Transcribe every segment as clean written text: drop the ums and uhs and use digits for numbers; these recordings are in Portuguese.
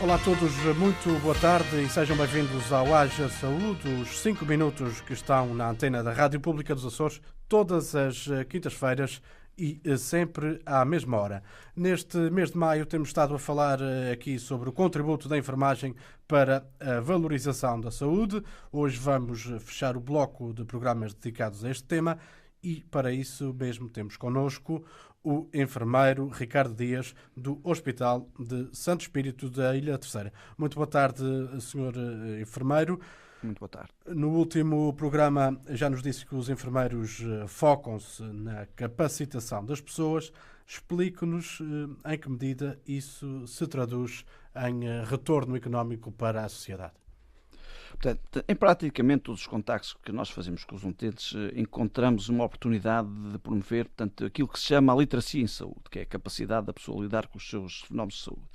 Olá a todos, muito boa tarde e sejam bem-vindos ao Haja Saúde, os 5 minutos que estão na antena da Rádio Pública dos Açores, todas as quintas-feiras e sempre à mesma hora. Neste mês de maio temos estado a falar aqui sobre o contributo da enfermagem para a valorização da saúde. Hoje vamos fechar o bloco de programas dedicados a este tema e para isso mesmo temos connosco o enfermeiro Ricardo Dias, do Hospital de Santo Espírito da Ilha Terceira. Muito boa tarde, senhor enfermeiro. Muito boa tarde. No último programa já nos disse que os enfermeiros focam-se na capacitação das pessoas. Explique-nos em que medida isso se traduz em retorno económico para a sociedade. Portanto, em praticamente todos os contactos que nós fazemos com os utentes, encontramos uma oportunidade de promover, portanto, aquilo que se chama a literacia em saúde, que é a capacidade da pessoa lidar com os seus fenómenos de saúde.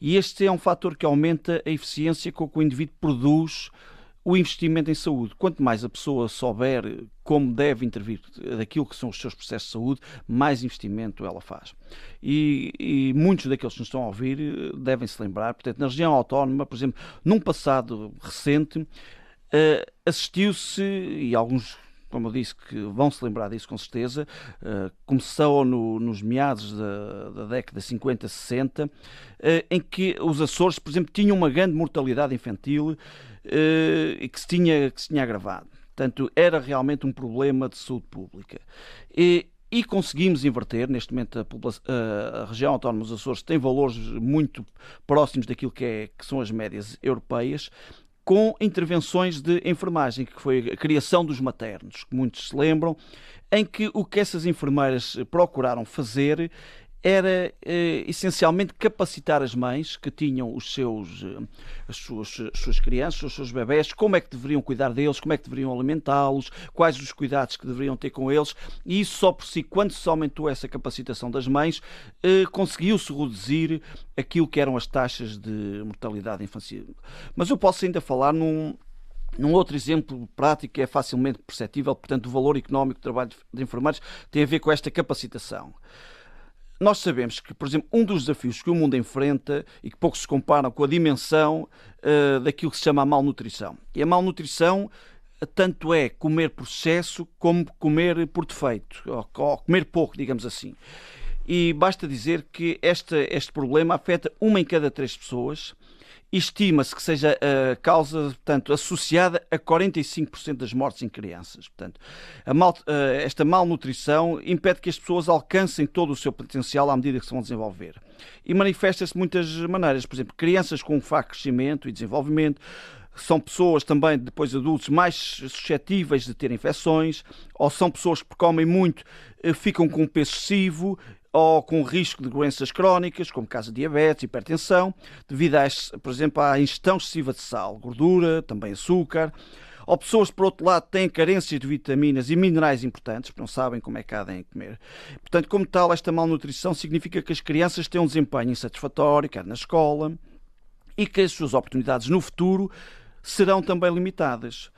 E este é um fator que aumenta a eficiência com que o indivíduo produz o investimento em saúde. Quanto mais a pessoa souber como deve intervir daquilo que são os seus processos de saúde, mais investimento ela faz. E muitos daqueles que nos estão a ouvir devem se lembrar, portanto, na região autónoma, por exemplo, num passado recente, assistiu-se, e alguns, como eu disse, que vão se lembrar disso com certeza, começou nos meados da década de 50, 60, em que os Açores, por exemplo, tinham uma grande mortalidade infantil e que se tinha agravado. Portanto, era realmente um problema de saúde pública. E conseguimos inverter. Neste momento a região autónoma dos Açores tem valores muito próximos daquilo que são as médias europeias, com intervenções de enfermagem, que foi a criação dos maternos, que muitos se lembram, em que o que essas enfermeiras procuraram fazer era essencialmente capacitar as mães que tinham as suas crianças, os seus bebés, como é que deveriam cuidar deles, como é que deveriam alimentá-los, quais os cuidados que deveriam ter com eles, e isso só por si, quando se aumentou essa capacitação das mães, conseguiu-se reduzir aquilo que eram as taxas de mortalidade infantil. Mas eu posso ainda falar num outro exemplo prático que é facilmente perceptível, portanto, o valor económico do trabalho de enfermeiros tem a ver com esta capacitação. Nós sabemos que, por exemplo, um dos desafios que o mundo enfrenta e que pouco se comparam com a dimensão daquilo que se chama a malnutrição. E a malnutrição tanto é comer por excesso como comer por defeito, ou comer pouco, digamos assim. E basta dizer que este problema afeta 1 em cada 3 pessoas. Estima-se que seja a causa, portanto, associada a 45% das mortes em crianças. Portanto, esta malnutrição impede que as pessoas alcancem todo o seu potencial à medida que se vão desenvolver. E manifesta-se de muitas maneiras. Por exemplo, crianças com um fraco crescimento e desenvolvimento, são pessoas também, depois adultos, mais suscetíveis de ter infecções, ou são pessoas que comem muito, ficam com um peso excessivo, ou com risco de doenças crónicas, como caso de diabetes, hipertensão, devido, por exemplo, à ingestão excessiva de sal, gordura, também açúcar. Ou pessoas, por outro lado, têm carências de vitaminas e minerais importantes, porque não sabem como é que há de comer. Portanto, como tal, esta malnutrição significa que as crianças têm um desempenho insatisfatório, quer na escola, e que as suas oportunidades no futuro serão também limitadas.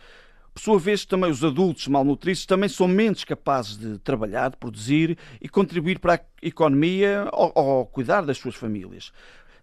Por sua vez, também os adultos malnutridos também são menos capazes de trabalhar, de produzir e contribuir para a economia ou cuidar das suas famílias.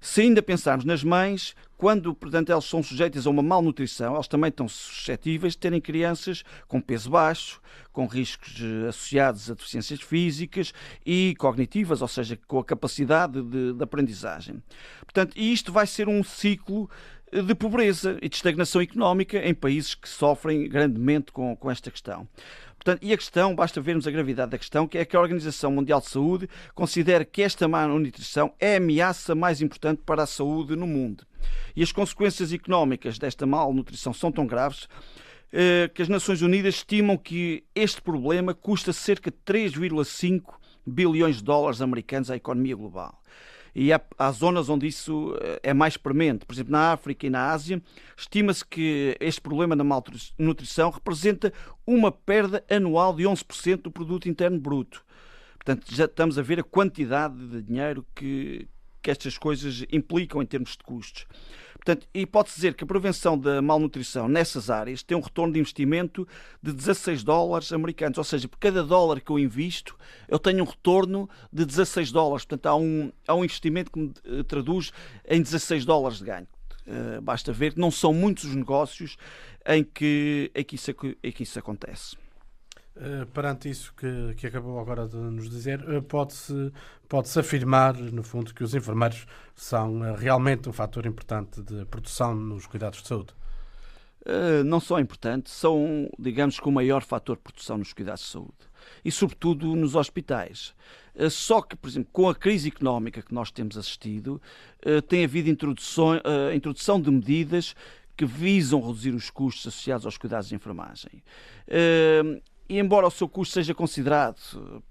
Se ainda pensarmos nas mães, quando, portanto, elas são sujeitas a uma malnutrição, elas também estão suscetíveis de terem crianças com peso baixo, com riscos associados a deficiências físicas e cognitivas, ou seja, com a capacidade de aprendizagem. Portanto, e isto vai ser um ciclo de pobreza e de estagnação económica em países que sofrem grandemente com esta questão. Portanto, e a questão, basta vermos a gravidade da questão, que é que a Organização Mundial de Saúde considera que esta malnutrição é a ameaça mais importante para a saúde no mundo. E as consequências económicas desta malnutrição são tão graves que as Nações Unidas estimam que este problema custa cerca de 3,5 bilhões de dólares americanos à economia global. E há zonas onde isso é mais premente. Por exemplo, na África e na Ásia, estima-se que este problema da malnutrição representa uma perda anual de 11% do produto interno bruto. Portanto, já estamos a ver a quantidade de dinheiro que estas coisas implicam em termos de custos. Portanto, e pode-se dizer que a prevenção da malnutrição nessas áreas tem um retorno de investimento de 16 dólares americanos. Ou seja, por cada dólar que eu invisto, eu tenho um retorno de 16 dólares. Portanto, há um investimento que me traduz em 16 dólares de ganho. Basta ver que não são muitos os negócios em que isso acontece. Perante isso que acabou agora de nos dizer, pode-se afirmar, no fundo, que os enfermeiros são realmente um fator importante de produção nos cuidados de saúde? Não só importantes, são, digamos, que o maior fator de produção nos cuidados de saúde. E, sobretudo, nos hospitais. Só que, por exemplo, com a crise económica que nós temos assistido, tem havido a introdução de medidas que visam reduzir os custos associados aos cuidados de enfermagem. E embora o seu custo seja considerado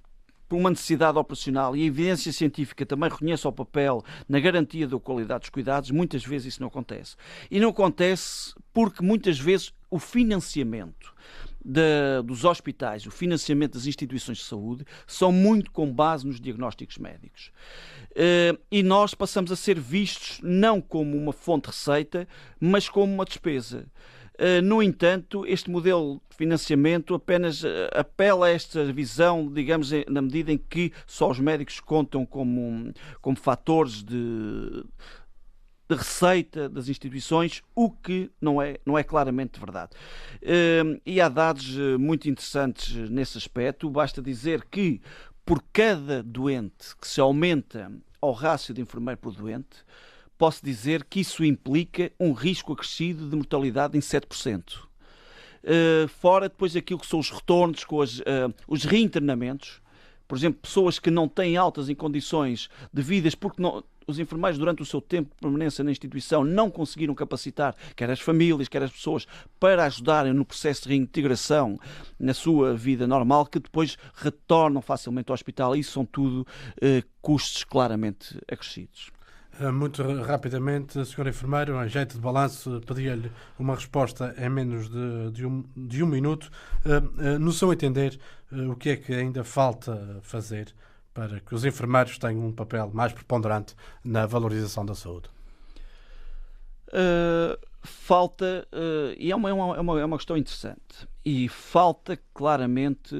por uma necessidade operacional e a evidência científica também reconheça o papel na garantia da qualidade dos cuidados, muitas vezes isso não acontece. E não acontece porque muitas vezes o financiamento dos hospitais, o financiamento das instituições de saúde são muito com base nos diagnósticos médicos. E nós passamos a ser vistos não como uma fonte de receita, mas como uma despesa. No entanto, este modelo de financiamento apenas apela a esta visão, digamos, na medida em que só os médicos contam como fatores de receita das instituições, o que não é claramente verdade. E há dados muito interessantes nesse aspecto. Basta dizer que por cada doente que se aumenta ao rácio de enfermeiro por doente, posso dizer que isso implica um risco acrescido de mortalidade em 7%. Fora depois aquilo que são os retornos com os reinternamentos. Por exemplo, pessoas que não têm altas em condições devidas porque os enfermeiros, durante o seu tempo de permanência na instituição, não conseguiram capacitar quer as famílias, quer as pessoas para ajudarem no processo de reintegração na sua vida normal, que depois retornam facilmente ao hospital. Isso são tudo custos claramente acrescidos. Muito rapidamente, Sr. Enfermeiro, em jeito de balanço, pedia-lhe uma resposta em menos de um minuto. No seu entender, o que é que ainda falta fazer para que os enfermeiros tenham um papel mais preponderante na valorização da saúde? Falta, e é uma questão interessante, e falta claramente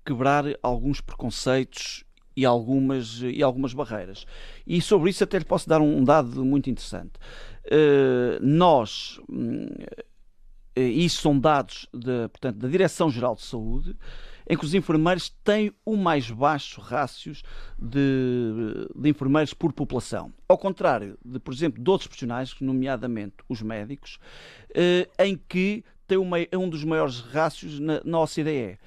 quebrar alguns preconceitos e algumas barreiras. E sobre isso até lhe posso dar um dado muito interessante. Isso são dados portanto, da Direção-Geral de Saúde, em que os enfermeiros têm o mais baixo rácios de enfermeiros por população. Ao contrário por exemplo, de outros profissionais, nomeadamente os médicos, em que tem um dos maiores rácios na OCDE.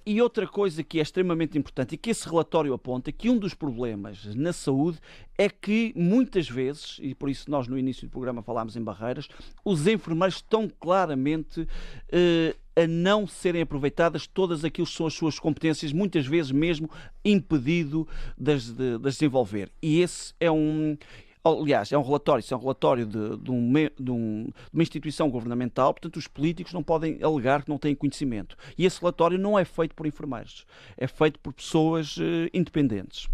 E outra coisa que é extremamente importante e que esse relatório aponta, que um dos problemas na saúde é que muitas vezes, e por isso nós no início do programa falámos em barreiras, os enfermeiros estão claramente a não serem aproveitadas todas aquilo que são as suas competências, muitas vezes mesmo impedido de as desenvolver. E esse é aliás, é um relatório de uma instituição governamental, portanto os políticos não podem alegar que não têm conhecimento. E esse relatório não é feito por enfermeiros, é feito por pessoas independentes.